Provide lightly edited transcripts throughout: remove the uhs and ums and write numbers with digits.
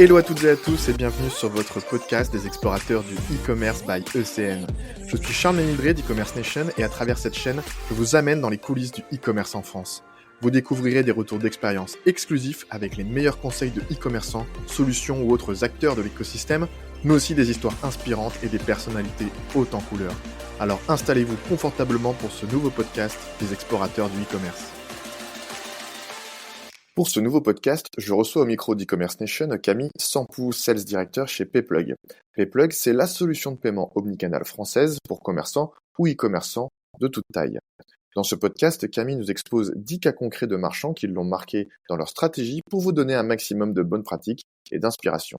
Hello à toutes et à tous et bienvenue sur votre podcast des explorateurs du e-commerce by ECN. Je suis Charles Ménildré d'e-commerce Nation et à travers cette chaîne, je vous amène dans les coulisses du e-commerce en France. Vous découvrirez des retours d'expérience exclusifs avec les meilleurs conseils de e-commerçants, solutions ou autres acteurs de l'écosystème, mais aussi des histoires inspirantes et des personnalités hautes en couleur. Alors installez-vous confortablement pour ce nouveau podcast des explorateurs du e-commerce. Pour ce nouveau podcast, je reçois au micro d'e-commerce Nation Camille Sampou, Sales Director chez Payplug. Payplug, c'est la solution de paiement omnicanal française pour commerçants ou e-commerçants de toute taille. Dans ce podcast, Camille nous expose 10 cas concrets de marchands qui l'ont marqué dans leur stratégie pour vous donner un maximum de bonnes pratiques et d'inspiration.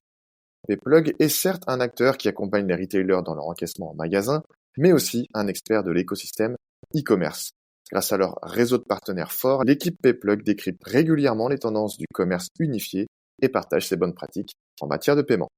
Payplug est certes un acteur qui accompagne les retailers dans leur encaissement en magasin, mais aussi un expert de l'écosystème e-commerce. Grâce à leur réseau de partenaires forts, l'équipe Payplug décrypte régulièrement les tendances du commerce unifié et partage ses bonnes pratiques en matière de paiement.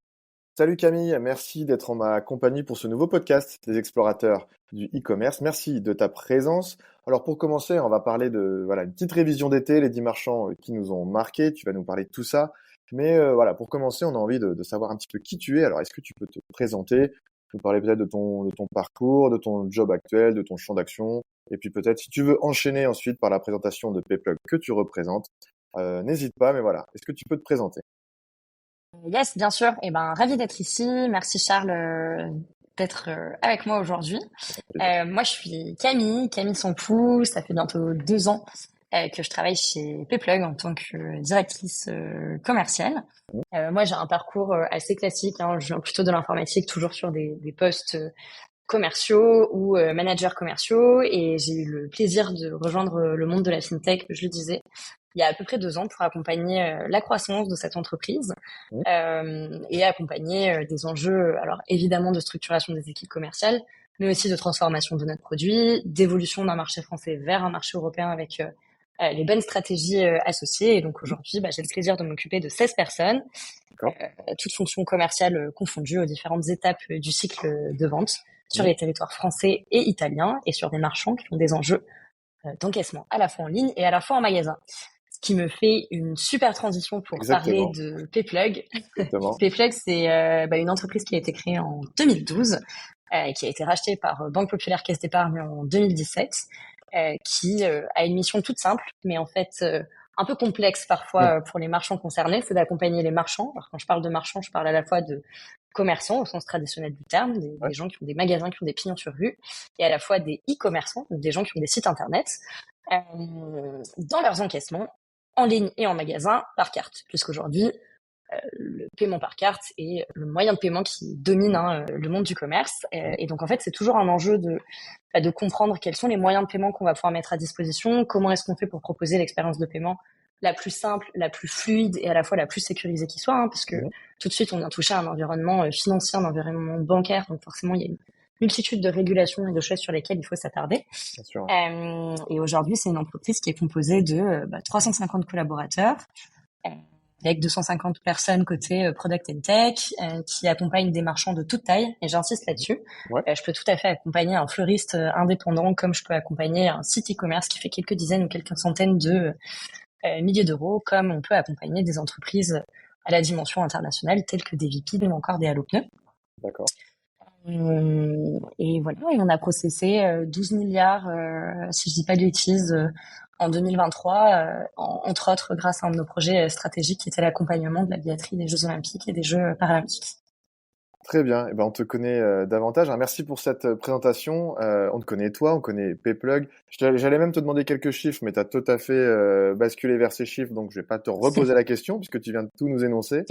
Salut Camille, merci d'être en ma compagnie pour ce nouveau podcast des explorateurs du e-commerce. Merci de ta présence. Alors pour commencer, on va parler de une petite révision d'été, les 10 marchands qui nous ont marqués. Tu vas nous parler de tout ça. Mais pour commencer, on a envie de savoir un petit peu qui tu es. Alors est-ce que tu peux te présenter, nous parler peut-être de ton parcours, de ton job actuel, de ton champ d'action, et puis peut-être si tu veux enchaîner ensuite par la présentation de Payplug que tu représentes, n'hésite pas, mais voilà. Est-ce que tu peux te présenter? Yes, bien sûr. Ravi d'être ici. Merci Charles d'être avec moi aujourd'hui. Moi, je suis Camille Sampou. Ça fait bientôt 2 ans que je travaille chez Payplug en tant que directrice commerciale. Moi, j'ai un parcours assez classique. Je viens plutôt de l'informatique, toujours sur des postes commerciaux ou managers commerciaux. Et j'ai eu le plaisir de rejoindre le monde de la fintech, je le disais, il y a à peu près 2 ans pour accompagner la croissance de cette entreprise et accompagner des enjeux, alors évidemment de structuration des équipes commerciales, mais aussi de transformation de notre produit, d'évolution d'un marché français vers un marché européen avec les bonnes stratégies associées. Et donc aujourd'hui, j'ai le plaisir de m'occuper de 16 personnes, toutes fonctions commerciales confondues aux différentes étapes du cycle de vente sur les territoires français et italiens et sur des marchands qui ont des enjeux d'encaissement à la fois en ligne et à la fois en magasin. Ce qui me fait une super transition pour parler de Payplug. Payplug, c'est une entreprise qui a été créée en 2012, qui a été rachetée par Banque Populaire Caisse d'Épargne en 2017, qui a une mission toute simple, mais en fait un peu complexe parfois pour les marchands concernés, c'est d'accompagner les marchands. Alors quand je parle de marchands, je parle à la fois de commerçants au sens traditionnel du terme, des gens qui ont des magasins, qui ont des pignons sur rue, et à la fois des e-commerçants, donc des gens qui ont des sites internet, dans leurs encaissements, en ligne et en magasin, par carte, puisqu'aujourd'hui, le paiement par carte est le moyen de paiement qui domine le monde du commerce. Et donc, en fait, c'est toujours un enjeu de comprendre quels sont les moyens de paiement qu'on va pouvoir mettre à disposition, comment est-ce qu'on fait pour proposer l'expérience de paiement la plus simple, la plus fluide et à la fois la plus sécurisée qui soit, parce que tout de suite, on vient toucher à un environnement financier, un environnement bancaire, donc forcément, il y a une multitude de régulations et de choses sur lesquelles il faut s'attarder. Et aujourd'hui, c'est une entreprise qui est composée de 350 collaborateurs, avec 250 personnes côté product and tech, qui accompagnent des marchands de toute taille, et j'insiste là-dessus. Je peux tout à fait accompagner un fleuriste indépendant, comme je peux accompagner un site e-commerce qui fait quelques dizaines ou quelques centaines de milliers d'euros, comme on peut accompagner des entreprises à la dimension internationale, telles que des VP ou encore des Allopneus. D'accord. Et voilà, et on a processé 12 milliards, si je dis pas de bêtises, en 2023, entre autres grâce à un de nos projets stratégiques qui était l'accompagnement de la billetterie des Jeux Olympiques et des Jeux Paralympiques. Très bien, on te connaît davantage. Merci pour cette présentation. On te connaît toi, on connaît Payplug. J'allais même te demander quelques chiffres, mais tu as tout à fait basculé vers ces chiffres, donc je vais pas te reposer la question puisque tu viens de tout nous énoncer.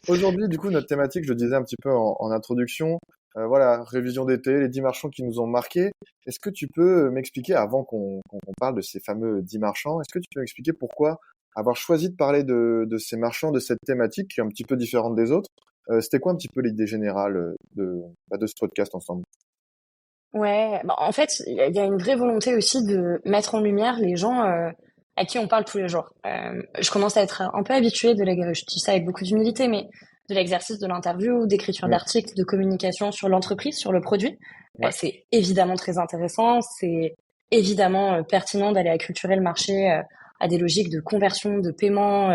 Aujourd'hui, du coup, notre thématique, je le disais un petit peu en introduction, révision d'été, les 10 marchands qui nous ont marqués. Est-ce que tu peux m'expliquer, avant qu'on parle de ces fameux 10 marchands, est-ce que tu peux m'expliquer pourquoi avoir choisi de parler de ces marchands, de cette thématique qui est un petit peu différente des autres? C'était quoi un petit peu l'idée générale de ce podcast ensemble? En fait, il y a une vraie volonté aussi de mettre en lumière les gens à qui on parle tous les jours. Je commence à être un peu habituée je dis ça avec beaucoup d'humilité, mais de l'exercice de l'interview, d'écriture d'articles, de communication sur l'entreprise, sur le produit. C'est évidemment très intéressant, c'est évidemment pertinent d'aller acculturer le marché à des logiques de conversion, de paiement,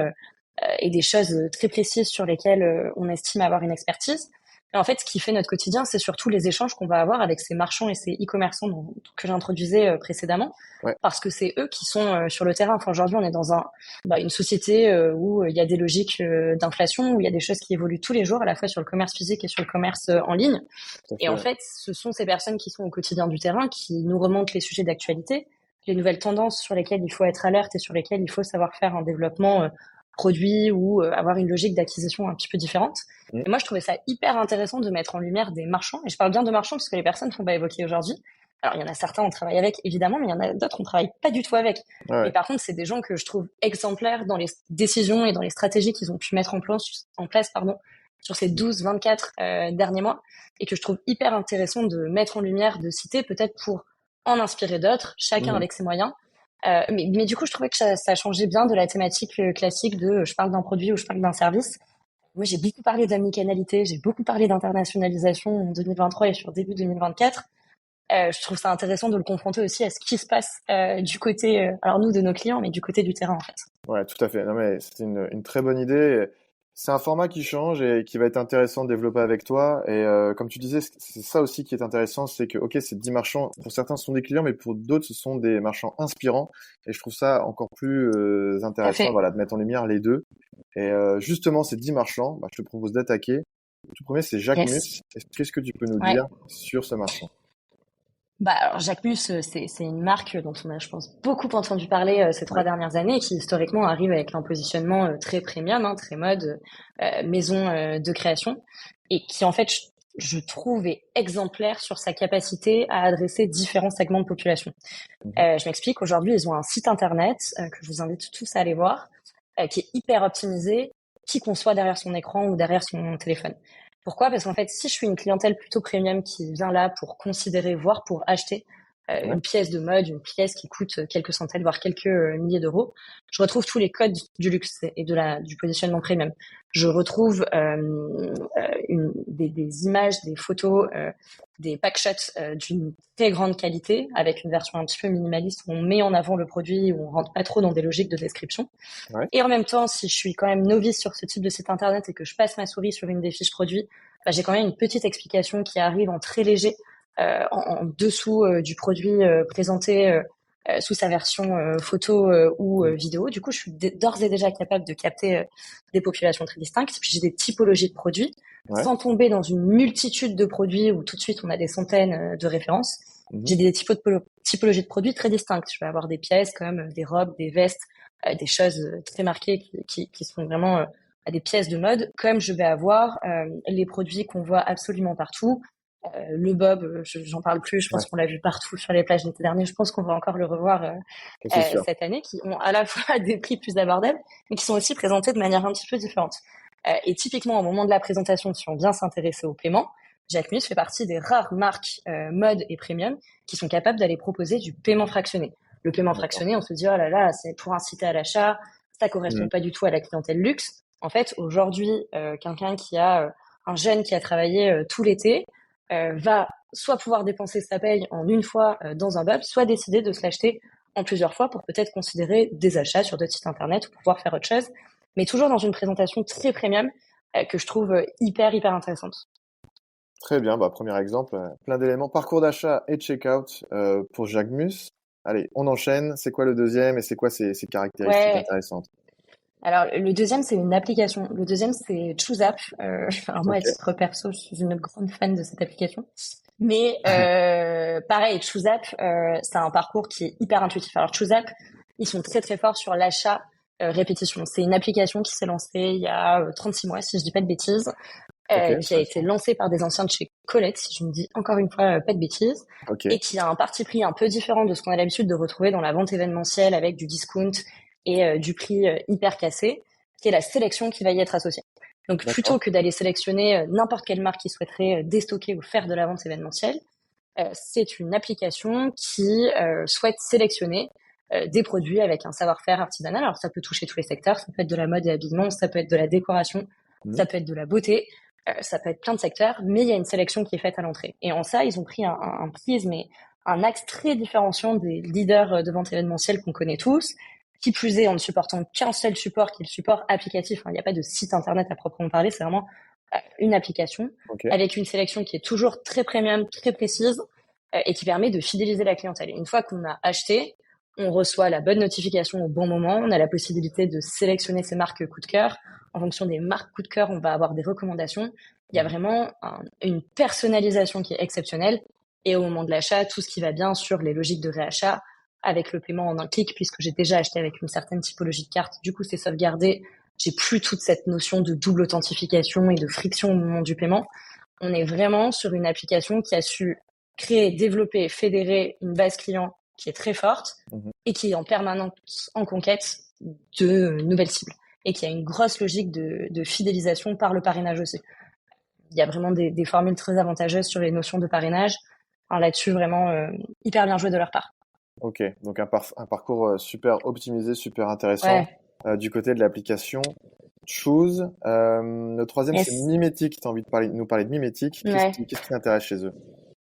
et des choses très précises sur lesquelles on estime avoir une expertise. Et en fait, ce qui fait notre quotidien, c'est surtout les échanges qu'on va avoir avec ces marchands et ces e-commerçants que j'introduisais précédemment, Ouais, parce que c'est eux qui sont sur le terrain. Enfin, aujourd'hui, on est dans une société où il y a des logiques d'inflation, où il y a des choses qui évoluent tous les jours, à la fois sur le commerce physique et sur le commerce en ligne. tout à Et fait. en Ouais. fait, ce sont ces personnes qui sont au quotidien du terrain, qui nous remontent les sujets d'actualité, les nouvelles tendances sur lesquelles il faut être alerte et sur lesquelles il faut savoir faire un développement produit ou avoir une logique d'acquisition un petit peu différente. Mm. Et moi, je trouvais ça hyper intéressant de mettre en lumière des marchands. Et je parle bien de marchands parce que les personnes qu'on va évoquer aujourd'hui, alors il y en a certains on travaille avec évidemment, mais il y en a d'autres on travaille pas du tout avec. Ouais, Mais ouais. par contre, c'est des gens que je trouve exemplaires dans les décisions et dans les stratégies qu'ils ont pu mettre en place sur ces 12-24 derniers mois, et que je trouve hyper intéressant de mettre en lumière, de citer peut-être pour en inspirer d'autres, chacun Mhm. avec ses moyens. Mais du coup, je trouvais que ça changeait bien de la thématique classique de je parle d'un produit ou je parle d'un service. Moi, j'ai beaucoup parlé d'omnicanalité, j'ai beaucoup parlé d'internationalisation en 2023 et sur début 2024. Je trouve ça intéressant de le confronter aussi à ce qui se passe du côté, alors nous, de nos clients, mais du côté du terrain, en fait. Ouais, tout à fait. Non, mais c'est une très bonne idée. C'est un format qui change et qui va être intéressant de développer avec toi. Et comme tu disais, c'est ça aussi qui est intéressant, c'est que, ok, ces 10 marchands, pour certains, ce sont des clients, mais pour d'autres, ce sont des marchands inspirants. Et je trouve ça encore plus Tout à intéressant, fait. voilà, de mettre en lumière les deux. Et justement, ces 10 marchands, bah, je te propose d'attaquer. Le tout premier, c'est Jacques Yes. Mus. Qu'est-ce que tu peux nous Ouais. dire sur ce marchand? Bah, alors Jacquemus, c'est une marque dont on a, je pense, beaucoup entendu parler ces Ouais, 3 dernières années, qui historiquement arrive avec un positionnement très premium, hein, très mode, maison de création, et qui en fait, je trouve, est exemplaire sur sa capacité à adresser différents segments de population. mhm, Je m'explique. Aujourd'hui, ils ont un site internet que je vous invite tous à aller voir, qui est hyper optimisé, qui qu'on soit derrière son écran ou derrière son téléphone. Pourquoi? Parce qu'en fait, si je suis une clientèle plutôt premium qui vient là pour considérer, voire pour acheter ouais, une pièce de mode, une pièce qui coûte quelques centaines, voire quelques milliers d'euros, je retrouve tous les codes du luxe et du positionnement premium. Je retrouve des images, des photos, des packshots d'une très grande qualité, avec une version un petit peu minimaliste où on met en avant le produit, où on rentre pas trop dans des logiques de description. ouais, Et en même temps, si je suis quand même novice sur ce type de site internet et que je passe ma souris sur une des fiches produits, bah, j'ai quand même une petite explication qui arrive en très léger en dessous du produit présenté sous sa version photo ou mhm, vidéo. Du coup, je suis d'ores et déjà capable de capter des populations très distinctes. Puis j'ai des typologies de produits ouais, sans tomber dans une multitude de produits où tout de suite on a des centaines de références. mhm, J'ai des typologies de produits très distinctes. Je vais avoir des pièces comme des robes, des vestes, des choses très marquées qui sont vraiment des pièces de mode, comme je vais avoir les produits qu'on voit absolument partout. Le bob, j'en parle plus, je ouais, pense qu'on l'a vu partout sur les plages l'été dernier, je pense qu'on va encore le revoir ça, c'est sûr. cette année, qui ont à la fois des prix plus abordables, mais qui sont aussi présentés de manière un petit peu différente. Et typiquement, au moment de la présentation, si on vient s'intéresser au paiement, Jacquemus fait partie des rares marques mode et premium qui sont capables d'aller proposer du paiement fractionné. Le paiement D'accord. fractionné, on se dit, oh là là, c'est pour inciter à l'achat, ça correspond Mhm, pas du tout à la clientèle luxe. En fait, aujourd'hui, quelqu'un qui a un jeune qui a travaillé tout l'été va soit pouvoir dépenser sa paye en une fois dans un bub, soit décider de se l'acheter en plusieurs fois pour peut-être considérer des achats sur d'autres sites internet ou pouvoir faire autre chose, mais toujours dans une présentation très premium que je trouve hyper intéressante. très bien, bah, premier exemple, plein d'éléments. Parcours d'achat et checkout pour Jagmus. Allez, on enchaîne. C'est quoi le deuxième et c'est quoi ses caractéristiques Ouais, intéressantes? alors le deuxième c'est une application. Le deuxième c'est ChooseApp. Alors moi à Ok. titre perso, je suis une grande fan de cette application. Mais pareil, ChooseApp, c'est un parcours qui est hyper intuitif. Alors ChooseApp, ils sont très forts sur l'achat répétition. C'est une application qui s'est lancée il y a 36 mois, si je dis pas de bêtises, Ok, qui a été intéressant. lancée par des anciens de chez Colette, si je me dis encore une fois pas de bêtises, Ok. et qui a un parti pris un peu différent de ce qu'on a l'habitude de retrouver dans la vente événementielle avec du discount et du prix hyper cassé, qui est la sélection qui va y être associée. Donc plutôt D'accord. que d'aller sélectionner n'importe quelle marque qui souhaiterait déstocker ou faire de la vente événementielle, c'est une application qui souhaite sélectionner des produits avec un savoir-faire artisanal. Alors ça peut toucher tous les secteurs, ça peut être de la mode et habillement, ça peut être de la décoration, Mhm, ça peut être de la beauté, ça peut être plein de secteurs, mais il y a une sélection qui est faite à l'entrée. Et en ça, ils ont pris un prisme et un axe très différenciant des leaders de vente événementielle qu'on connaît tous, Qui plus est, en ne supportant qu'un seul support, qui est le support applicatif. Il n'y a pas de site internet à proprement parler, c'est vraiment une application avec une sélection qui est toujours très premium, très précise et qui permet de fidéliser la clientèle. Et une fois qu'on a acheté, on reçoit la bonne notification au bon moment. On a la possibilité de sélectionner ses marques coup de cœur. En fonction des marques coup de cœur, on va avoir des recommandations. Il y a vraiment une personnalisation qui est exceptionnelle. Et au moment de l'achat, tout ce qui va bien sur les logiques de réachat, avec le paiement en un clic, puisque j'ai déjà acheté avec une certaine typologie de carte. Du coup, c'est sauvegardé. J'ai plus toute cette notion de double authentification et de friction au moment du paiement. On est vraiment sur une application qui a su créer, développer, fédérer une base client qui est très forte et qui est en permanence en conquête de nouvelles cibles et qui a une grosse logique de fidélisation par le parrainage aussi. Il y a vraiment des formules très avantageuses sur les notions de parrainage. Alors là-dessus, vraiment hyper bien joué de leur part. Ok, donc un parcours super optimisé, super intéressant du côté de l'application Choose. Le troisième, c'est Mimetic. Tu as envie de nous parler de Mimetic. Qu'est-ce qui t'intéresse chez eux?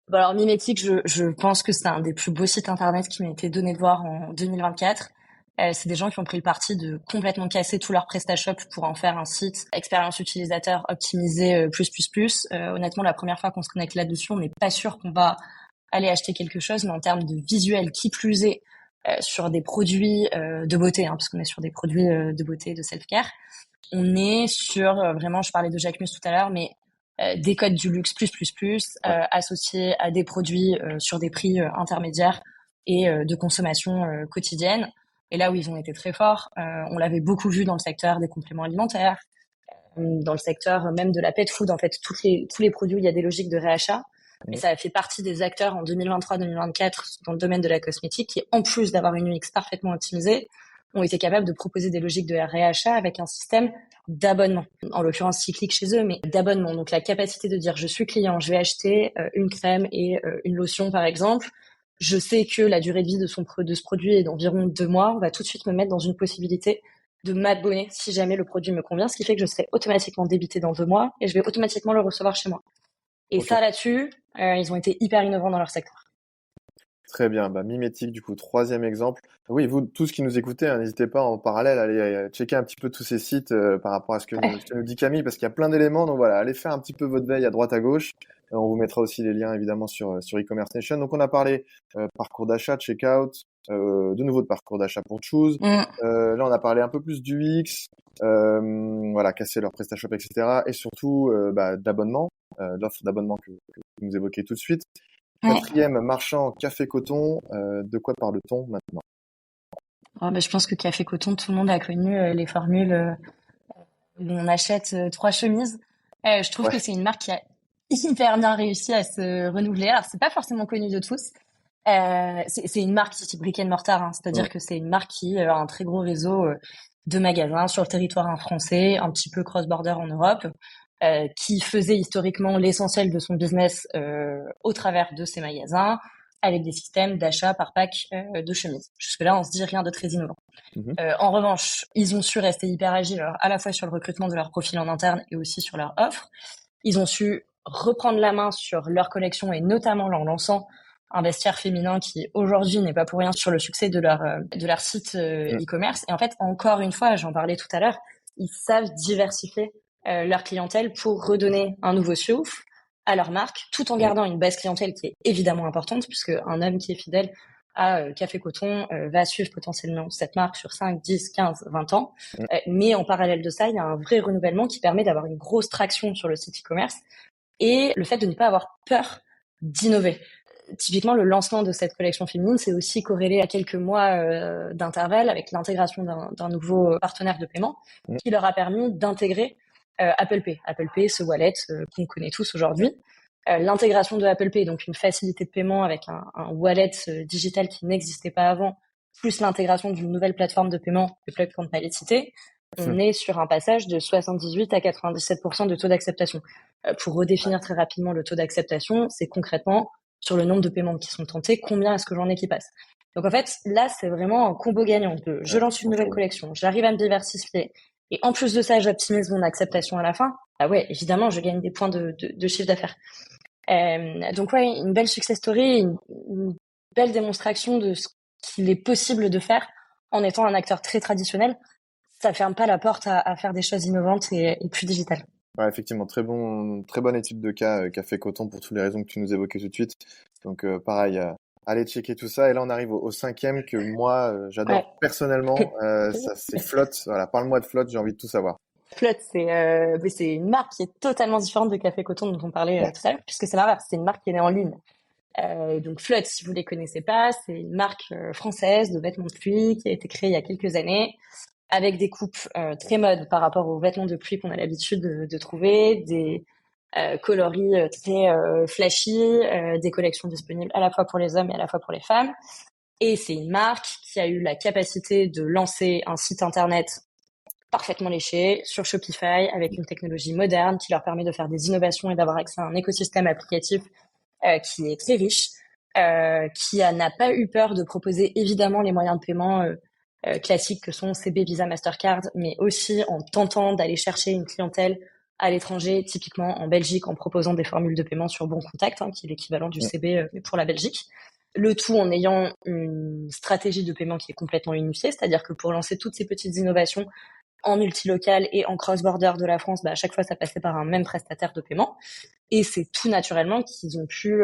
Bon, alors Mimetic, je pense que c'est un des plus beaux sites internet qui m'a été donné de voir en 2024. C'est des gens qui ont pris le parti de complètement casser tout leur PrestaShop pour en faire un site expérience utilisateur optimisé plus. Honnêtement, la première fois qu'on se connecte là-dessus, on n'est pas sûr qu'on va aller acheter quelque chose, mais en termes de visuel, qui plus est, sur des produits de beauté, parce qu'on est sur des produits de beauté, de self-care. On est sur, vraiment, je parlais de Jacquemus tout à l'heure, mais des codes du luxe associés à des produits sur des prix intermédiaires et de consommation quotidienne. Et là où ils ont été très forts, on l'avait beaucoup vu dans le secteur des compléments alimentaires, dans le secteur même de la pet food. En fait, tous les produits où il y a des logiques de réachat. Et ça a fait partie des acteurs en 2023-2024 dans le domaine de la cosmétique qui, en plus d'avoir une UX parfaitement optimisée, ont été capables de proposer des logiques de réachat avec un système d'abonnement. En l'occurrence, cyclique chez eux, mais d'abonnement. Donc, la capacité de dire, je suis client, je vais acheter une crème et une lotion, par exemple. Je sais que la durée de vie de ce produit est d'environ 2 mois. On va tout de suite me mettre dans une possibilité de m'abonner si jamais le produit me convient, ce qui fait que je serai automatiquement débité dans 2 mois et je vais automatiquement le recevoir chez moi. Et ça, là-dessus, ils ont été hyper innovants dans leur secteur. Très bien, Mimetic, du coup, troisième exemple. Oui, vous, tous qui nous écoutez, n'hésitez pas en parallèle à aller checker un petit peu tous ces sites par rapport à ce que nous dit Camille, parce qu'il y a plein d'éléments. Donc voilà, allez faire un petit peu votre veille à droite, à gauche. On vous mettra aussi les liens, évidemment, sur e-commerce nation. Donc on a parlé parcours d'achat, checkout, de nouveau de parcours d'achat pour Choose. Là, on a parlé un peu plus du UX, voilà, casser leur PrestaShop, etc. Et surtout d'abonnement, l'offre d'abonnement que vous nous évoquez tout de suite. Quatrième, marchand Café Coton. De quoi parle-t-on maintenant? Je pense que Café Coton, tout le monde a connu les formules où on achète 3 chemises. Je trouve que c'est une marque qui a hyper bien réussi à se renouveler. Alors, c'est pas forcément connu de tous. C'est une marque type brick and mortar, c'est-à-dire que c'est une marque qui a un très gros réseau de magasins sur le territoire français, un petit peu cross-border en Europe. Qui faisait historiquement l'essentiel de son business au travers de ses magasins, avec des systèmes d'achat par pack de chemises. Jusque-là, on se dit rien de très innovant. En revanche, ils ont su rester hyper agiles, alors, à la fois sur le recrutement de leur profil en interne et aussi sur leur offre. Ils ont su reprendre la main sur leur collection et notamment en lançant un vestiaire féminin qui aujourd'hui n'est pas pour rien sur le succès de leur site e-commerce. Et en fait, encore une fois, j'en parlais tout à l'heure, ils savent diversifier leur clientèle pour redonner un nouveau souffle à leur marque, tout en gardant une base clientèle qui est évidemment importante, puisque un homme qui est fidèle à Café Coton va suivre potentiellement cette marque sur 5, 10, 15, 20 ans. Mais en parallèle de ça, il y a un vrai renouvellement qui permet d'avoir une grosse traction sur le site e-commerce et le fait de ne pas avoir peur d'innover. Typiquement, le lancement de cette collection féminine, c'est aussi corrélé à quelques mois d'intervalle avec l'intégration d'un nouveau partenaire de paiement qui leur a permis d'intégrer Apple Pay. Apple Pay, ce wallet qu'on connaît tous aujourd'hui. L'intégration de Apple Pay, donc une facilité de paiement avec un wallet digital qui n'existait pas avant, plus l'intégration d'une nouvelle plateforme de paiement, le Plug qu'on avait cité, on est sur un passage de 78 à 97% de taux d'acceptation. Pour redéfinir très rapidement le taux d'acceptation, c'est concrètement sur le nombre de paiements qui sont tentés, combien est-ce que j'en ai qui passent. Donc en fait, là, c'est vraiment un combo gagnant. Je lance une nouvelle collection, j'arrive à me diversifier, et en plus de ça, j'optimise mon acceptation à la fin. Ah ouais, évidemment, je gagne des points de chiffre d'affaires. Donc ouais, une belle success story, une belle démonstration de ce qu'il est possible de faire en étant un acteur très traditionnel, ça ferme pas la porte à faire des choses innovantes et plus digitales. Ouais, effectivement, très bonne étude de cas qu'a fait Coton pour toutes les raisons que tu nous évoquais tout de suite. Donc pareil, allez checker tout ça. Et là, on arrive au cinquième que moi, Ouais. j'adore personnellement. Ça, c'est Flotte. Voilà, parle-moi de Flotte, j'ai envie de tout savoir. Flotte, c'est une marque qui est totalement différente de Café Coton dont on parlait tout à l'heure, puisque c'est l'inverse, c'est une marque qui est née en ligne. Donc Flotte, si vous les connaissez pas, c'est une marque française de vêtements de pluie qui a été créée il y a quelques années, avec des coupes très mode par rapport aux vêtements de pluie qu'on a l'habitude de trouver, des coloris très flashy, des collections disponibles à la fois pour les hommes et à la fois pour les femmes. Et c'est une marque qui a eu la capacité de lancer un site internet parfaitement léché sur Shopify avec une technologie moderne qui leur permet de faire des innovations et d'avoir accès à un écosystème applicatif qui est très riche, n'a pas eu peur de proposer évidemment les moyens de paiement classiques que sont CB, Visa, Mastercard, mais aussi en tentant d'aller chercher une clientèle à l'étranger, typiquement en Belgique, en proposant des formules de paiement sur Bon Contact, qui est l'équivalent du CB mais pour la Belgique. Le tout en ayant une stratégie de paiement qui est complètement unifiée, c'est-à-dire que pour lancer toutes ces petites innovations en multilocal et en cross-border de la France, à chaque fois, ça passait par un même prestataire de paiement. Et c'est tout naturellement qu'ils ont pu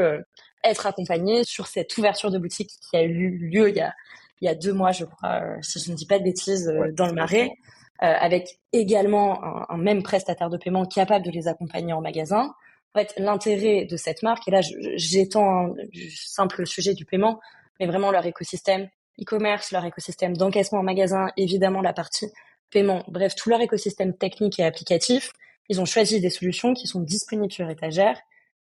être accompagnés sur cette ouverture de boutique qui a eu lieu il y a 2 mois, je crois, si je ne dis pas de bêtises, Ouais, dans le Marais, avec également un même prestataire de paiement capable de les accompagner en magasin. En fait, l'intérêt de cette marque, et là, j'étends du simple sujet du paiement, mais vraiment leur écosystème e-commerce, leur écosystème d'encaissement en magasin, évidemment la partie paiement, bref, tout leur écosystème technique et applicatif. Ils ont choisi des solutions qui sont disponibles sur étagère,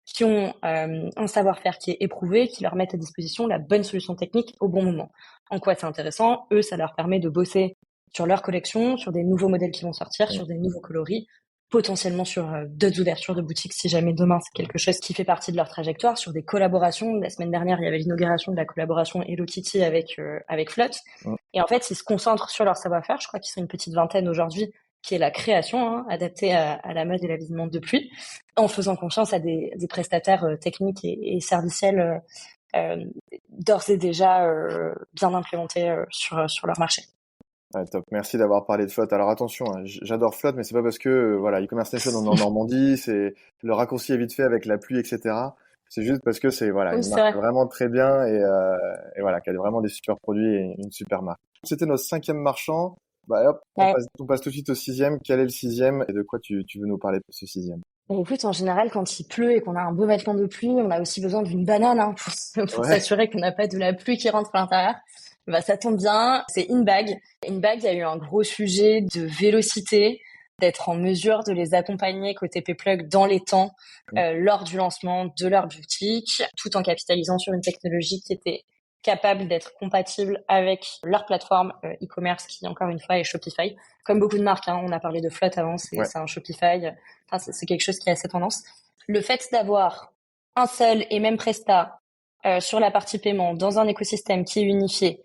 qui ont un savoir-faire qui est éprouvé, qui leur mettent à disposition la bonne solution technique au bon moment. En quoi c'est intéressant? Eux, ça leur permet de bosser sur leur collection, sur des nouveaux modèles qui vont sortir, sur des nouveaux coloris, potentiellement sur d'autres ouvertures de boutiques si jamais demain c'est quelque chose qui fait partie de leur trajectoire, sur des collaborations. La semaine dernière, il y avait l'inauguration de la collaboration Hello Kitty avec Flotte. Et en fait, ils se concentrent sur leur savoir-faire. Je crois qu'ils sont une petite vingtaine aujourd'hui, qui est la création, adaptée à la mode et l'avillement de pluie, en faisant confiance à des prestataires techniques et serviciels d'ores et déjà bien implémentés sur leur marché. Ouais, top. Merci d'avoir parlé de Flotte. Alors attention, hein, j'adore Flotte, mais c'est pas parce que voilà, e-commerce nation on est en Normandie, c'est le raccourci est vite fait avec la pluie, etc. C'est juste parce que c'est voilà Oui, une c'est marque vrai. vraiment très bien et voilà qui a vraiment des super produits et une super marque. C'était notre cinquième marchand. Bah hop, Ouais. on passe tout de suite au sixième. Quel est le sixième et de quoi tu veux nous parler pour ce sixième? Et écoute, en général, quand il pleut et qu'on a un beau vêtement de pluie, on a aussi besoin d'une banane pour Ouais. s'assurer qu'on n'a pas de la pluie qui rentre à l'intérieur. Ça tombe bien, c'est InBag. InBag, il y a eu un gros sujet de vélocité, d'être en mesure de les accompagner côté Payplug dans les temps lors du lancement de leur boutique, tout en capitalisant sur une technologie qui était capable d'être compatible avec leur plateforme e-commerce qui, encore une fois, est Shopify. Comme beaucoup de marques, on a parlé de Flotte avant, Ouais. c'est un Shopify. Enfin, c'est quelque chose qui a assez tendance. Le fait d'avoir un seul et même prestat sur la partie paiement dans un écosystème qui est unifié,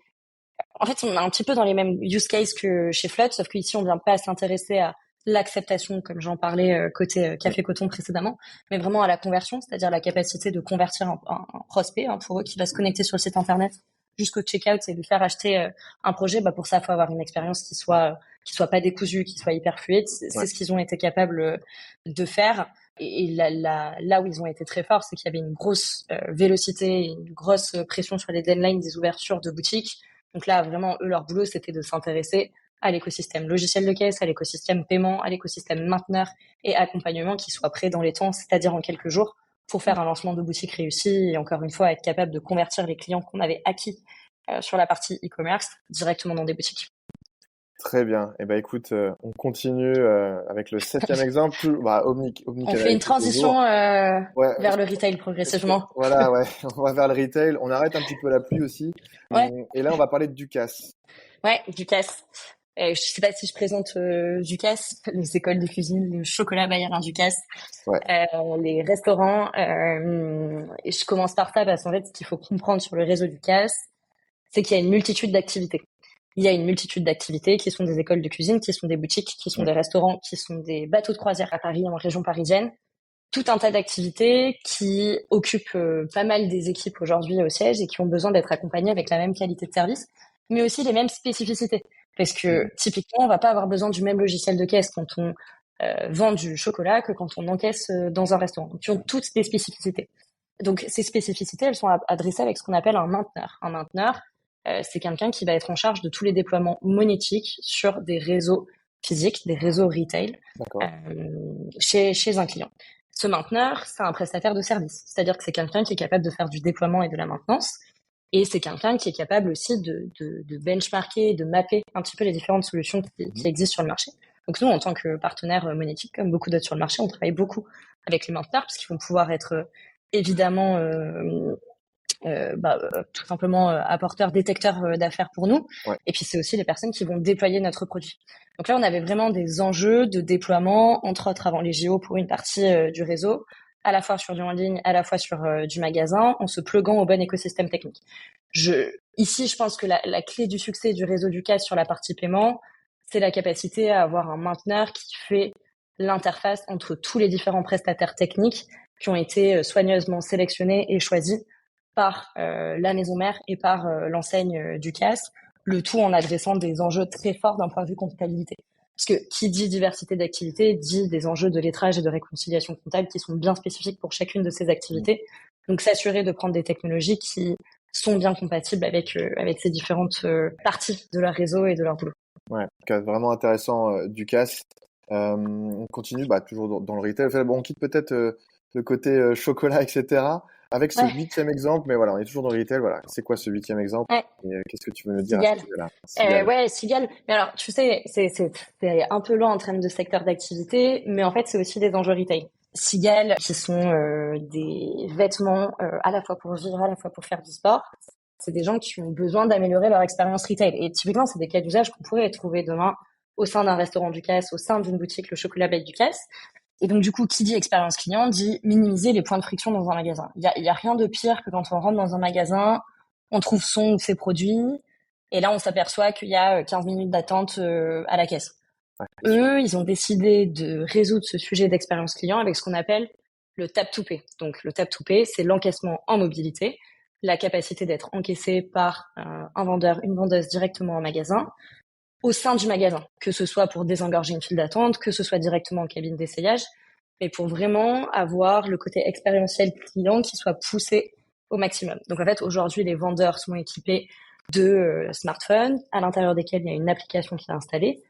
en fait, on est un petit peu dans les mêmes use cases que chez Flotte, sauf qu'ici, on vient pas s'intéresser à l'acceptation, comme j'en parlais côté café coton précédemment, mais vraiment à la conversion, c'est-à-dire la capacité de convertir un prospect pour eux qui va se connecter sur le site internet jusqu'au checkout et lui faire acheter un projet. Pour ça, il faut avoir une expérience qui soit pas décousue, qui soit hyper fluide. C'est ce qu'ils ont été capables de faire. Et là où ils ont été très forts, c'est qu'il y avait une grosse vélocité, une grosse pression sur les deadlines des ouvertures de boutiques. Donc là, vraiment, eux, leur boulot, c'était de s'intéresser à l'écosystème logiciel de caisse, à l'écosystème paiement, à l'écosystème mainteneur et accompagnement qui soit prêt dans les temps, c'est-à-dire en quelques jours, pour faire un lancement de boutique réussi et encore une fois être capable de convertir les clients qu'on avait acquis sur la partie e-commerce directement dans des boutiques. Très bien. Eh ben écoute, on continue avec le septième exemple. On fait une Omnicanalité transition toujours. Ouais, vers le retail progressivement. voilà, ouais, on va vers le retail. On arrête un petit peu la pluie aussi. Ouais, Et là, on va parler de Ducasse. ouais, Ducasse. Je sais pas si je présente Ducasse, les écoles de cuisine, le chocolat Bayerin Ducasse, Ouais. les restaurants. Et je commence par ça parce qu'en fait, ce qu'il faut comprendre sur le réseau Ducasse, c'est qu'il y a une multitude d'activités. Il y a une multitude d'activités qui sont des écoles de cuisine, qui sont des boutiques, qui sont des restaurants, qui sont des bateaux de croisière à Paris, en région parisienne. Tout un tas d'activités qui occupent pas mal des équipes aujourd'hui au siège et qui ont besoin d'être accompagnées avec la même qualité de service. mais aussi les mêmes spécificités. Parce que typiquement, on va pas avoir besoin du même logiciel de caisse quand on vend du chocolat que quand on encaisse dans un restaurant. Donc, ils ont toutes des spécificités. Donc ces spécificités, elles sont adressées avec ce qu'on appelle un mainteneur. Un mainteneur, c'est quelqu'un qui va être en charge de tous les déploiements monétiques sur des réseaux physiques, des réseaux retail, chez un client. Ce mainteneur, c'est un prestataire de service, c'est-à-dire que c'est quelqu'un qui est capable de faire du déploiement et de la maintenance, et c'est quelqu'un qui est capable aussi de benchmarker, de mapper un petit peu les différentes solutions qui existent sur le marché. Donc nous, en tant que partenaire monétique, comme beaucoup d'autres sur le marché, on travaille beaucoup avec les mainteneurs parce qu'ils vont pouvoir être évidemment tout simplement apporteurs, détecteurs d'affaires pour nous. Ouais. Et puis c'est aussi les personnes qui vont déployer notre produit. Donc là, on avait vraiment des enjeux de déploiement, entre autres avant les JO pour une partie du réseau, à la fois sur du en ligne, à la fois sur du magasin, en se pluguant au bon écosystème technique. Ici, je pense que la clé du succès du réseau du CAS sur la partie paiement, c'est la capacité à avoir un mainteneur qui fait l'interface entre tous les différents prestataires techniques qui ont été soigneusement sélectionnés et choisis par la maison mère et par l'enseigne du CAS, le tout en adressant des enjeux très forts d'un point de vue comptabilité. Parce que qui dit diversité d'activités dit des enjeux de lettrage et de réconciliation comptable qui sont bien spécifiques pour chacune de ces activités. Donc s'assurer de prendre des technologies qui sont bien compatibles avec ces différentes parties de leur réseau et de leur boulot. Ouais, vraiment intéressant du CAS. On continue toujours dans le retail. Enfin, bon, on quitte peut-être le côté chocolat, etc. Avec ce 8e exemple, mais voilà, on est toujours dans le retail. Voilà, c'est quoi ce 8e exemple? Ouais. Et qu'est-ce que tu veux nous dire à ce Cigale. sujet-là? Cigale. Ouais, Cigale. Mais alors, tu sais, c'est un peu loin en termes de secteur d'activité, mais en fait, c'est aussi des enjeux retail. Cigale, qui sont des vêtements à la fois pour vivre, à la fois pour faire du sport. C'est des gens qui ont besoin d'améliorer leur expérience retail. Et typiquement, c'est des cas d'usage qu'on pourrait trouver demain au sein d'un restaurant du CAS, au sein d'une boutique, le chocolat bake du CAS. Et donc, du coup, qui dit expérience client dit minimiser les points de friction dans un magasin. Il y a rien de pire que quand on rentre dans un magasin, on trouve son ou ses produits, et là, on s'aperçoit qu'il y a 15 minutes d'attente à la caisse. Ouais, Eux, ils ont décidé de résoudre ce sujet d'expérience client avec ce qu'on appelle le tap-to-pay. Donc, le tap-to-pay, c'est l'encaissement en mobilité, la capacité d'être encaissé par un vendeur, une vendeuse directement en magasin, au sein du magasin, que ce soit pour désengorger une file d'attente, que ce soit directement en cabine d'essayage, mais pour vraiment avoir le côté expérientiel client qui soit poussé au maximum. Donc en fait, aujourd'hui, les vendeurs sont équipés de smartphones à l'intérieur desquels il y a une application qui est installée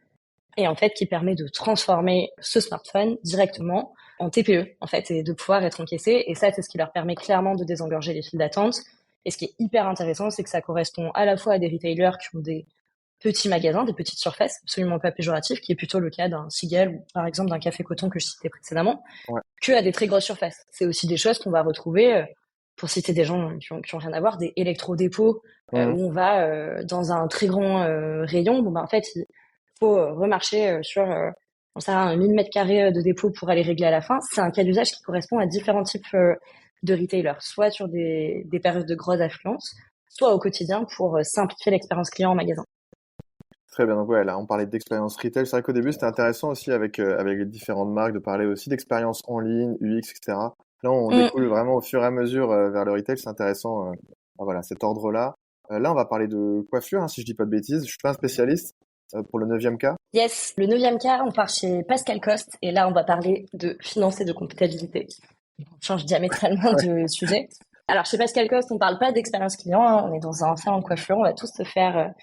et en fait qui permet de transformer ce smartphone directement en TPE en fait et de pouvoir être encaissé. Et ça, c'est ce qui leur permet clairement de désengorger les files d'attente. Et ce qui est hyper intéressant, c'est que ça correspond à la fois à des retailers qui ont des petits magasins, des petites surfaces, absolument pas péjoratifs, qui est plutôt le cas d'un Cigale ou par exemple d'un Café Coton que je citais précédemment, que à des très grosses surfaces. C'est aussi des choses qu'on va retrouver, pour citer des gens qui ont rien à voir, des électrodépôts, où on va dans un très grand rayon. Bon, en fait, il faut remarcher sur on sait, 1000 mètres carrés de dépôt pour aller régler à la fin. C'est un cas d'usage qui correspond à différents types de retailers, soit sur des périodes de grosse affluence, soit au quotidien pour simplifier l'expérience client en magasin. Très bien, donc ouais, là on parlait d'expérience retail. C'est vrai qu'au début c'était intéressant aussi avec les différentes marques de parler aussi d'expérience en ligne, UX, etc. Là on découle vraiment au fur et à mesure vers le retail, c'est intéressant. Voilà, cet ordre-là. Là on va parler de coiffure, hein, si je dis pas de bêtises. Je suis pas un spécialiste pour le 9e cas. Yes, le 9e cas, on part chez Pascal Coste et là on va parler de finance et de comptabilité. On change diamétralement de sujet. Alors chez Pascal Coste, on parle pas d'expérience client, hein, on est dans un salon de coiffure, on va tous se faire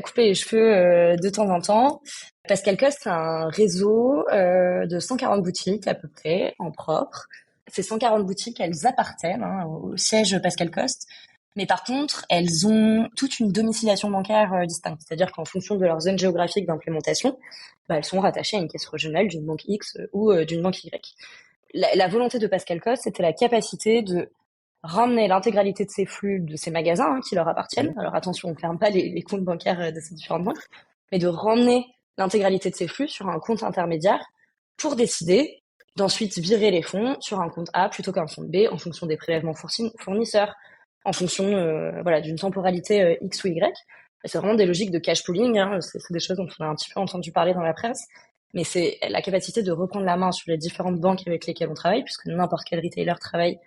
couper les cheveux de temps en temps. Pascal Coste, c'est un réseau de 140 boutiques à peu près, en propre. Ces 140 boutiques, elles appartiennent au siège Pascal Coste. Mais par contre, elles ont toute une domiciliation bancaire distincte. C'est-à-dire qu'en fonction de leur zone géographique d'implémentation, elles sont rattachées à une caisse régionale d'une banque X ou d'une banque Y. La volonté de Pascal Coste, c'était la capacité de ramener l'intégralité de ces flux de ces magasins qui leur appartiennent. Alors attention, on ne ferme pas les comptes bancaires de ces différentes banques, mais de ramener l'intégralité de ces flux sur un compte intermédiaire pour décider d'ensuite virer les fonds sur un compte A plutôt qu'un compte B en fonction des prélèvements fournisseurs, en fonction d'une temporalité X ou Y. Et c'est vraiment des logiques de cash pooling, hein. C'est des choses dont on a un petit peu entendu parler dans la presse, mais c'est la capacité de reprendre la main sur les différentes banques avec lesquelles on travaille, puisque n'importe quel retailer travaille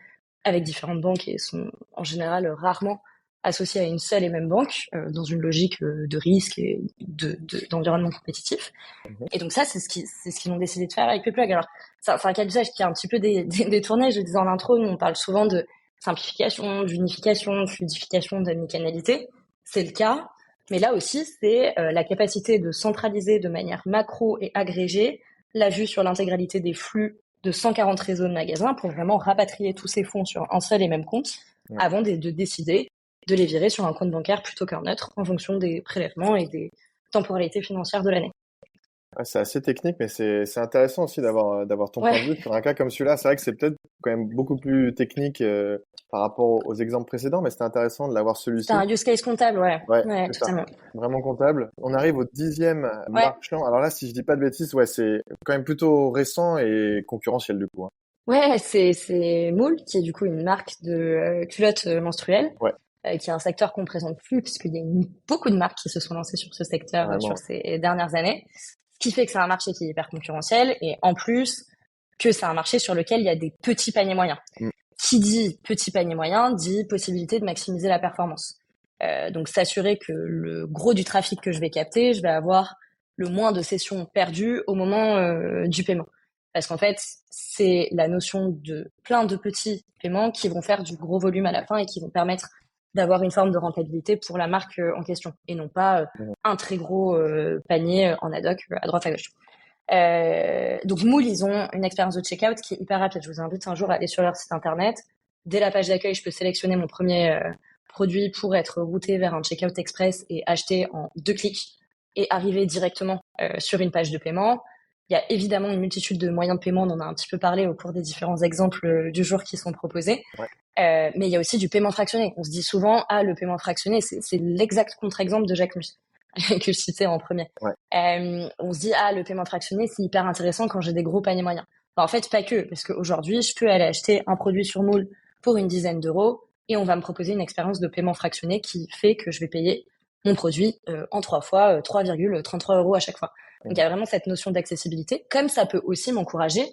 avec différentes banques et sont en général rarement associés à une seule et même banque, dans une logique de risque et d'environnement compétitif. Mhm. Et donc ça, c'est ce qu'ils ont décidé de faire avec Payplug. Alors, c'est un cas d'usage qui est un petit peu détourné. Je le disais en intro, nous, on parle souvent de simplification, d'unification, de fluidification, d'omnicanalité. C'est le cas. Mais là aussi, c'est la capacité de centraliser de manière macro et agrégée la vue sur l'intégralité des flux de 140 réseaux de magasins pour vraiment rapatrier tous ces fonds sur un seul et même compte Ouais. avant de décider de les virer sur un compte bancaire plutôt qu'un neutre en fonction des prélèvements et des temporalités financières de l'année. Ouais, c'est assez technique, mais c'est intéressant aussi d'avoir ton point de Ouais, vue sur un cas comme celui-là. C'est vrai que c'est peut-être quand même beaucoup plus technique par rapport aux exemples précédents, mais c'était intéressant de l'avoir c'était celui-ci. un use case comptable, ouais. Ouais, Ouais, c'est ça. totalement. Vraiment comptable. On arrive au 10e Ouais, marchand. Alors là, si je dis pas de bêtises, ouais, c'est quand même plutôt récent et concurrentiel du coup, hein. ouais, c'est Moule, qui est du coup une marque de culottes menstruelles, Ouais, qui est un secteur qu'on présente plus, puisqu'il y a beaucoup de marques qui se sont lancées sur ce secteur sur vraiment. ces dernières années. Ce qui fait que c'est un marché qui est hyper concurrentiel, et en plus, que c'est un marché sur lequel il y a des petits paniers moyens. Mm. Qui dit petit panier moyen, dit possibilité de maximiser la performance. Donc s'assurer que le gros du trafic que je vais capter, je vais avoir le moins de sessions perdues au moment du paiement. Parce qu'en fait, c'est la notion de plein de petits paiements qui vont faire du gros volume à la fin et qui vont permettre d'avoir une forme de rentabilité pour la marque en question et non pas Mm. un très gros panier en ad hoc à droite à gauche. Donc Moule, ils ont une expérience de checkout qui est hyper rapide. Je vous invite un jour à aller sur leur site internet. Dès la page d'accueil, je peux sélectionner mon premier produit pour être routé vers un checkout express et acheter en 2 clics et arriver directement sur une page de paiement. Il y a évidemment une multitude de moyens de paiement, on en a un petit peu parlé au cours des différents exemples du jour qui sont proposés. Ouais. Mais il y a aussi du paiement fractionné. On se dit souvent, ah, le paiement fractionné, c'est l'exact contre-exemple de Jacquemus que je citais en premier. Ouais. On se dit, ah, le paiement fractionné, c'est hyper intéressant quand j'ai des gros paniers moyens. Enfin, en fait, pas que, parce qu'aujourd'hui, je peux aller acheter un produit sur Moule pour une dizaine d'euros et on va me proposer une expérience de paiement fractionné qui fait que je vais payer mon produit en 3 fois 3,33 euros à chaque fois. Donc, il y a vraiment cette notion d'accessibilité, comme ça peut aussi m'encourager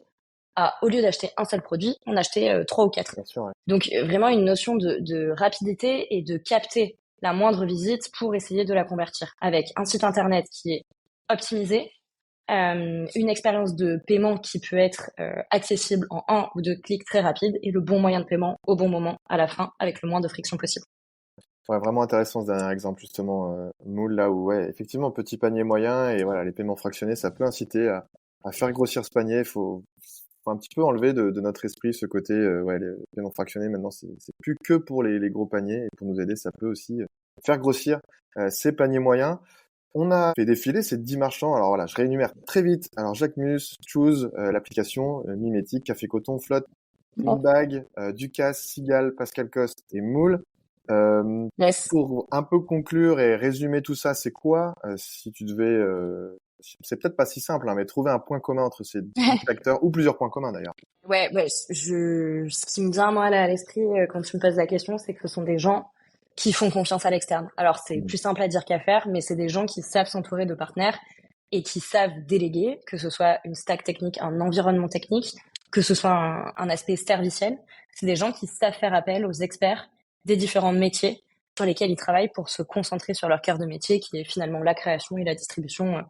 à, au lieu d'acheter un seul produit, en acheter 3 ou 4. Bien sûr, ouais. Donc, vraiment une notion de rapidité et de capter la moindre visite pour essayer de la convertir avec un site internet qui est optimisé, une expérience de paiement qui peut être accessible en 1 ou 2 clics très rapides et le bon moyen de paiement au bon moment à la fin avec le moins de friction possible. Ouais, vraiment intéressant ce dernier exemple justement, Moule là où ouais, effectivement petit panier moyen et voilà les paiements fractionnés ça peut inciter à faire grossir ce panier. Faut un petit peu enlever de notre esprit ce côté ouais les paiements fractionnés maintenant c'est plus que pour les gros paniers et pour nous aider ça peut aussi faire grossir ces paniers moyens. On a fait défiler ces 10 marchands. Alors voilà, je réénumère très vite. Alors Jacquemus, Choose, l'application, Mimetic, Café Coton, Flotte, Oh. Inbag, Ducasse, Sigal, Pascal Coste et Moule. Euh, Yes. pour un peu conclure et résumer tout ça, c'est quoi, si tu devais, c'est peut-être pas si simple, hein, mais trouver un point commun entre ces 10 acteurs, ou plusieurs points communs d'ailleurs. Ouais, ce qui me vient moi là à l'esprit quand tu me poses la question, c'est que ce sont des gens qui font confiance à l'externe. Alors c'est Mm. plus simple à dire qu'à faire, mais c'est des gens qui savent s'entourer de partenaires et qui savent déléguer, que ce soit une stack technique, un environnement technique, que ce soit un aspect serviciel. C'est des gens qui savent faire appel aux experts des différents métiers sur lesquels ils travaillent pour se concentrer sur leur cœur de métier, qui est finalement la création et la distribution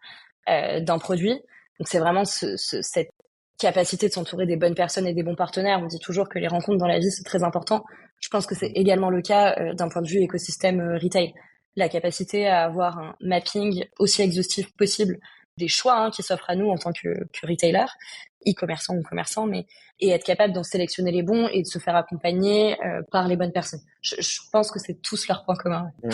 d'un produit. Donc c'est vraiment cette capacité de s'entourer des bonnes personnes et des bons partenaires. On dit toujours que les rencontres dans la vie, c'est très important. Je pense que c'est également le cas d'un point de vue écosystème retail. La capacité à avoir un mapping aussi exhaustif possible des choix qui s'offrent à nous en tant que retailer, e-commerçant ou commerçant, mais et être capable d'en sélectionner les bons et de se faire accompagner par les bonnes personnes. Je pense que c'est tous leurs points communs. Mm.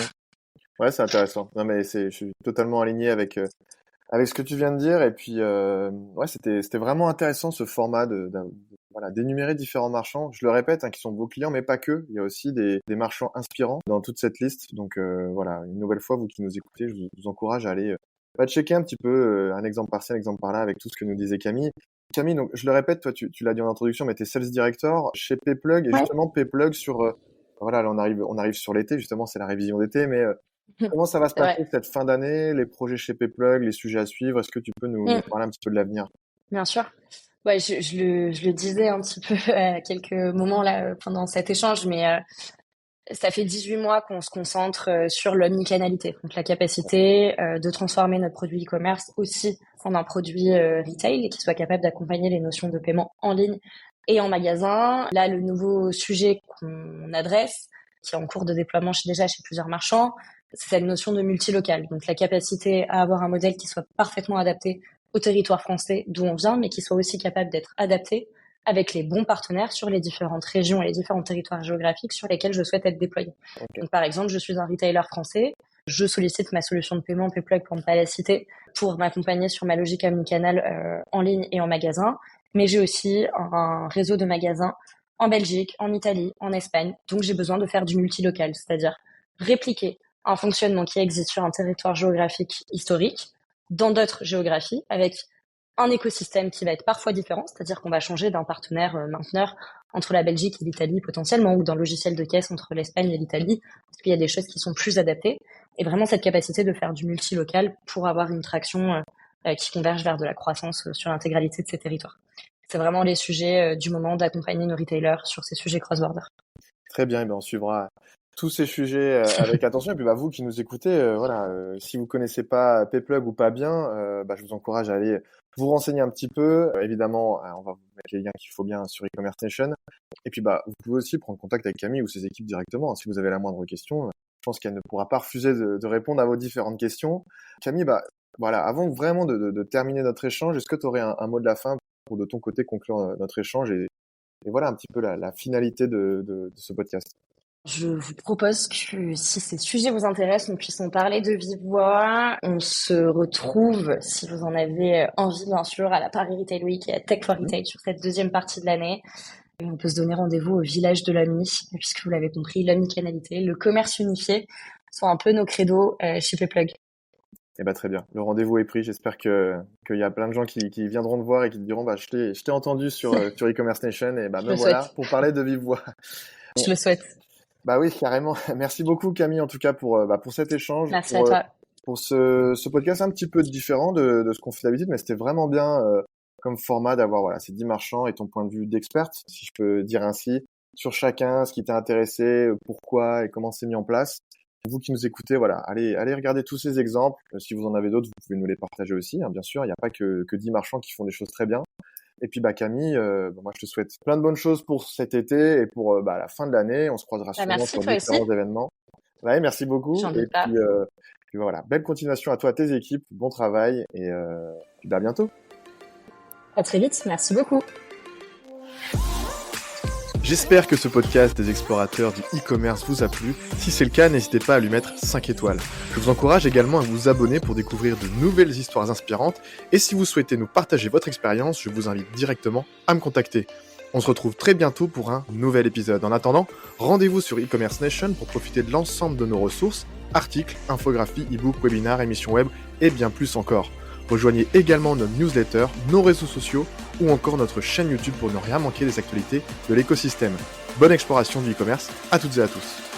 Ouais, c'est intéressant. Non, mais je suis totalement aligné avec ce que tu viens de dire. Et puis, ouais, c'était vraiment intéressant ce format voilà, d'énumérer différents marchands. Je le répète, hein, qui sont vos clients, mais pas que. Il y a aussi des marchands inspirants dans toute cette liste. Donc, voilà, une nouvelle fois, vous qui nous écoutez, je vous encourage à aller checker un petit peu un exemple par-ci, un exemple par-là avec tout ce que nous disait Camille. Camille, donc, je le répète, toi, tu l'as dit en introduction, mais tu es sales director chez Payplug. Et Ouais. justement, Payplug sur, voilà, là, on arrive sur l'été, justement, c'est la révision d'été, mais comment ça va se C'est vrai. passer cette fin d'année, les projets chez Payplug, les sujets à suivre? Est-ce que tu peux nous parler un petit peu de l'avenir? Bien sûr. Ouais, je le disais un petit peu à quelques moments là pendant cet échange, mais Ça fait 18 mois qu'on se concentre sur l'omnicanalité, donc la capacité de transformer notre produit e-commerce aussi en un produit retail qui soit capable d'accompagner les notions de paiement en ligne et en magasin. Là, le nouveau sujet qu'on adresse, qui est en cours de déploiement déjà chez plusieurs marchands, c'est cette notion de multilocal. Donc la capacité à avoir un modèle qui soit parfaitement adapté au territoire français d'où on vient, mais qui soit aussi capable d'être adapté avec les bons partenaires sur les différentes régions et les différents territoires géographiques sur lesquels je souhaite être déployé. Okay. Donc, par exemple, je suis un retailer français, je sollicite ma solution de paiement PayPlug pour ne pas la citer, pour m'accompagner sur ma logique omnicanal en ligne et en magasin, mais j'ai aussi un réseau de magasins en Belgique, en Italie, en Espagne, donc j'ai besoin de faire du multilocal, c'est-à-dire répliquer un fonctionnement qui existe sur un territoire géographique historique dans d'autres géographies avec un écosystème qui va être parfois différent, c'est-à-dire qu'on va changer d'un partenaire mainteneur entre la Belgique et l'Italie potentiellement, ou d'un logiciel de caisse entre l'Espagne et l'Italie, parce qu'il y a des choses qui sont plus adaptées, et vraiment cette capacité de faire du multilocal pour avoir une traction qui converge vers de la croissance sur l'intégralité de ces territoires. C'est vraiment les sujets du moment d'accompagner nos retailers sur ces sujets cross-border. Très bien, on suivra tous ces sujets avec attention. Et puis vous qui nous écoutez, si vous connaissez pas PayPlug ou pas bien, je vous encourage à aller vous renseigner un petit peu. Évidemment, on va vous mettre les liens qu'il faut bien sur e-commerce nation. Et puis vous pouvez aussi prendre contact avec Camille ou ses équipes directement. Si vous avez la moindre question, je pense qu'elle ne pourra pas refuser de répondre à vos différentes questions. Camille, avant vraiment de terminer notre échange, est-ce que tu aurais un mot de la fin pour de ton côté conclure notre échange et voilà un petit peu la finalité de ce podcast? Je vous propose que si ces sujets vous intéressent, nous puissions parler de vive voix. On se retrouve, si vous en avez envie bien sûr, à la Paris Retail Week et à Tech for Retail sur cette deuxième partie de l'année. Et on peut se donner rendez-vous au village de l'Omni, puisque vous l'avez compris, l'omnicanalité, le commerce unifié sont un peu nos credos chez PayPlug. Très bien. Le rendez-vous est pris. J'espère qu'il y a plein de gens qui viendront te voir et qui te diront je t'ai entendu sur e-commerce nation et me voilà pour parler de vive voix. Je le souhaite. Oui, carrément. Merci beaucoup Camille en tout cas pour cet échange. Merci à toi. Pour ce podcast un petit peu différent de ce qu'on fait d'habitude, mais c'était vraiment bien comme format d'avoir ces 10 marchands et ton point de vue d'experte, si je peux dire ainsi, sur chacun, ce qui t'a intéressé, pourquoi et comment c'est mis en place. Vous qui nous écoutez, allez regarder tous ces exemples. Si vous en avez d'autres, vous pouvez nous les partager aussi. Bien sûr, il n'y a pas que 10 marchands qui font des choses très bien. Et puis Camille, moi je te souhaite plein de bonnes choses pour cet été et pour la fin de l'année. On se croisera sûrement sur différents événements. Ouais, merci beaucoup. J'en doute pas. Puis voilà, belle continuation à toi, à tes équipes, bon travail et puis à bientôt. À très vite, merci beaucoup. J'espère que ce podcast des explorateurs du e-commerce vous a plu. Si c'est le cas, n'hésitez pas à lui mettre 5 étoiles. Je vous encourage également à vous abonner pour découvrir de nouvelles histoires inspirantes. Et si vous souhaitez nous partager votre expérience, je vous invite directement à me contacter. On se retrouve très bientôt pour un nouvel épisode. En attendant, rendez-vous sur e-commerce nation pour profiter de l'ensemble de nos ressources, articles, infographies, e-books, webinaires, émissions web et bien plus encore. Rejoignez également notre newsletter, nos réseaux sociaux ou encore notre chaîne YouTube pour ne rien manquer des actualités de l'écosystème. Bonne exploration du e-commerce à toutes et à tous.